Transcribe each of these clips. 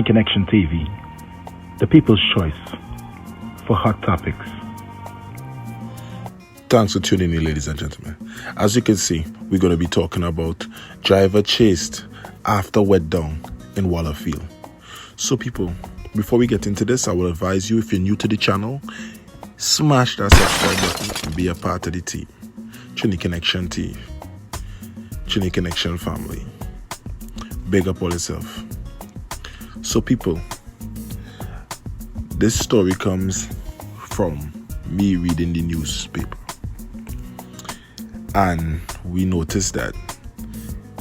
Connection TV, the people's choice for hot topics. Thanks for tuning in, ladies and gentlemen. As you can see, we're going to be talking about driver chased after wet down in Wallerfield. So people, before we get into this, I will advise you, if you're new to the channel, smash that subscribe button and be a part of the team. Trinidad Connection TV, Trinidad Connection family. Big up all yourself. So people, this story comes from me reading the newspaper, and we noticed that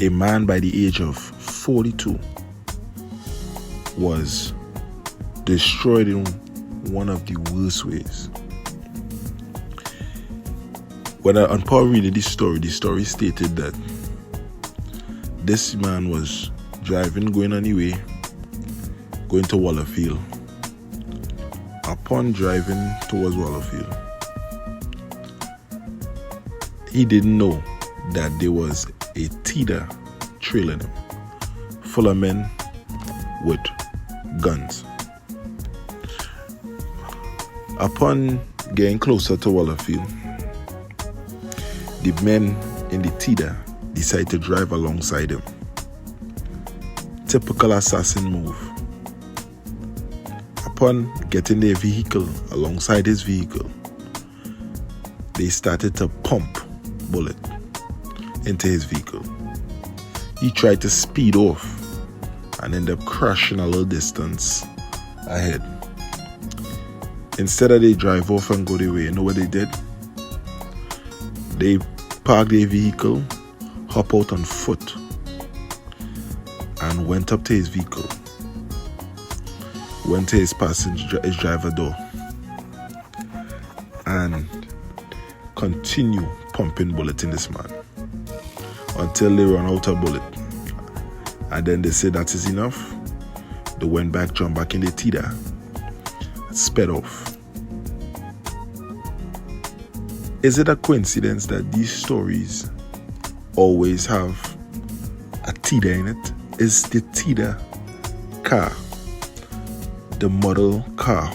a man by the age of 42 was destroyed in one of the worst ways. When upon reading the story stated that this man was driving, going on the way, going to Wallerfield. Upon driving towards Wallerfield, he didn't know that there was a teeter trailing him, full of men with guns. Upon getting closer to Wallerfield, the men in the teeter decided to drive alongside him. Typical assassin move. Upon getting their vehicle alongside his vehicle, they started to pump bullet into his vehicle. He tried to speed off and ended up crashing a little distance ahead. Instead of they drive off and go their way, you know what they did? They parked their vehicle, hop out on foot, and went up to his vehicle. Went to his driver door and continue pumping bullets in this man until they run out of bullet. And then they said that is enough. They went back, jumped back in the teeter, and sped off. Is it a coincidence that these stories always have a teeter in it? Is the teeter car the model car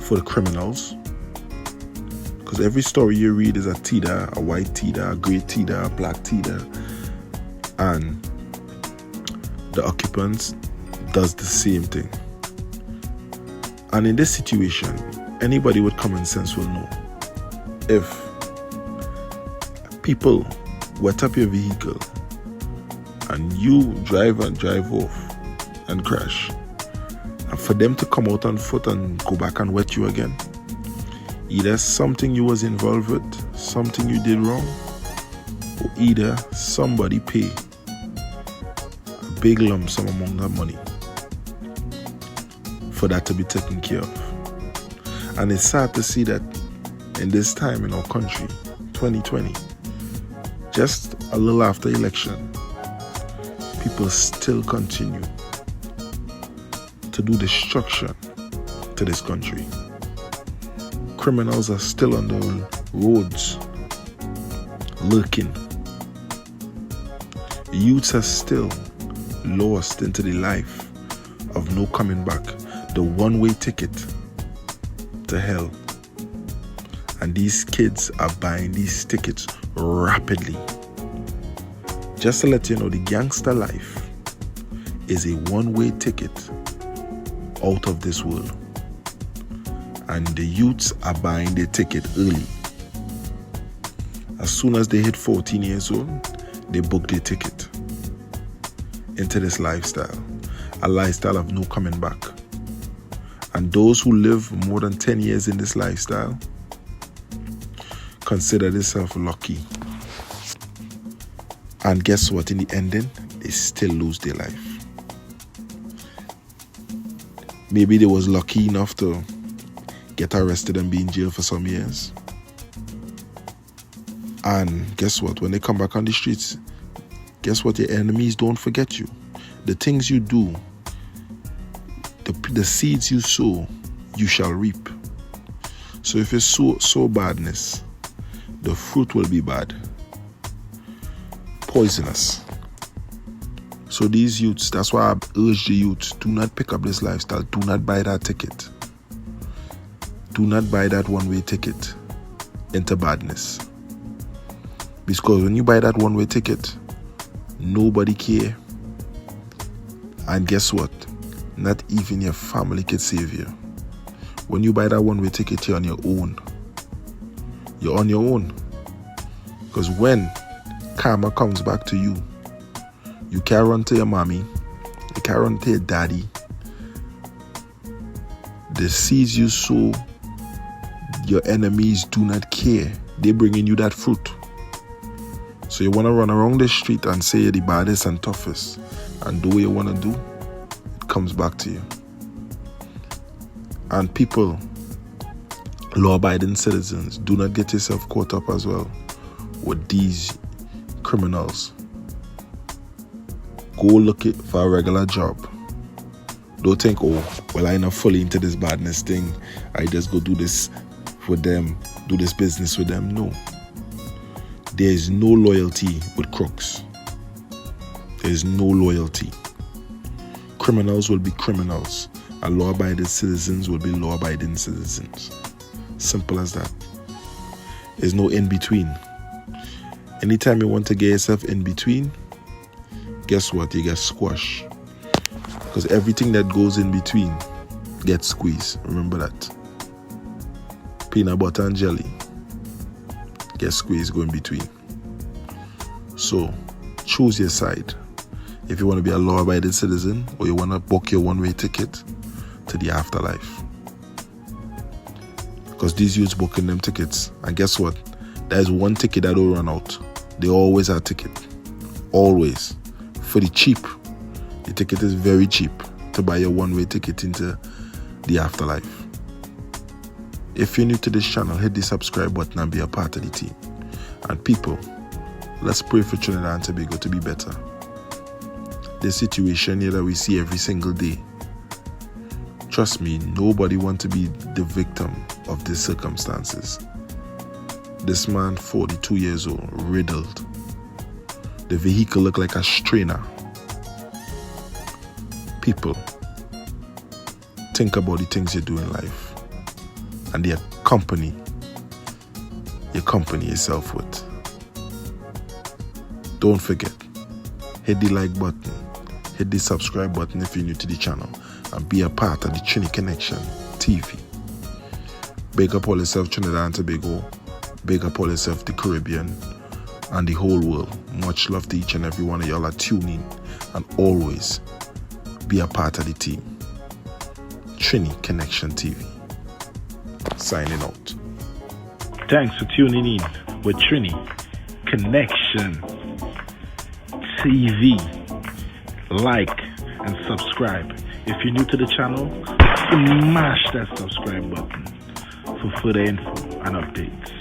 for the criminals? Because every story you read is a teeter, a white teeter, a grey teeter, a black teeter, and the occupants does the same thing. And in this situation, anybody with common sense will know, if people wet up your vehicle and you drive off and crash, and for them to come out on foot and go back and wet you again, either something you was involved with, something you did wrong, or either somebody pay a big lump sum amount of money for that to be taken care of. And it's sad to see that in this time in our country, 2020, just a little after election, people still continue to do destruction to this country. Criminals are still on the roads lurking. Youths are still lost into the life of no coming back, the one-way ticket to hell. And these kids are buying these tickets rapidly. Just to let you know, the gangster life is a one-way ticket out of this world, and the youths are buying their ticket early. As soon as they hit 14 years old, they book their ticket into this lifestyle, a lifestyle of no coming back. And those who live more than 10 years in this lifestyle consider themselves lucky. And guess what? In the ending, they still lose their life. Maybe they was lucky enough to get arrested and be in jail for some years. And guess what? When they come back on the streets, guess what? Your enemies don't forget you. The things you do, the seeds you sow, you shall reap. So if you sow badness, the fruit will be bad, poisonous. So these youths, that's why I urge the youths, do not pick up this lifestyle. Do not buy that ticket. Do not buy that one-way ticket into badness. Because when you buy that one-way ticket, nobody care. And guess what? Not even your family can save you. When you buy that one-way ticket, you're on your own. You're on your own. Because when karma comes back to you, you can't run to your mommy, you can't run to your daddy. The seeds you sow, your enemies do not care. They're bringing you that fruit. So you want to run around the street and say you're the baddest and toughest and do what you want to do, it comes back to you. And people, law-abiding citizens, do not get yourself caught up as well with these criminals. Go look it for a regular job. Don't think, oh, well, I'm not fully into this badness thing. I just go do this with them, do this business with them. No. There is no loyalty with crooks. There is no loyalty. Criminals will be criminals, and law-abiding citizens will be law-abiding citizens. Simple as that. There's no in-between. Anytime you want to get yourself in between, guess what? You get squashed. Because everything that goes in between gets squeezed. Remember that. Peanut butter and jelly get squeezed, go in between. So choose your side. If you want to be a law-abiding citizen or you want to book your one-way ticket to the afterlife. Because these youths booking them tickets. And guess what? There's one ticket that don't run out. They always have a ticket. Always. For the cheap. The ticket is very cheap to buy your one-way ticket into the afterlife. If you're new to this channel, hit the subscribe button and be a part of the team. And people, let's pray for Trinidad and Tobago to be better. The situation here that we see every single day, trust me, nobody wants to be the victim of these circumstances. This man, 42 years old, riddled. The vehicle looked like a strainer. People, think about the things you do in life and the company you accompany yourself with. Don't forget, hit the like button, hit the subscribe button if you're new to the channel, and be a part of the Trini Connection TV. Big up all yourself, Trinidad and Tobago. Big up all yourself, the Caribbean and the whole world. Much love to each and every one of y'all are tuning, and always be a part of the team. Trini Connection TV. Signing out. Thanks for tuning in with Trini Connection TV. Like and subscribe. If you're new to the channel, smash that subscribe button for further info and updates.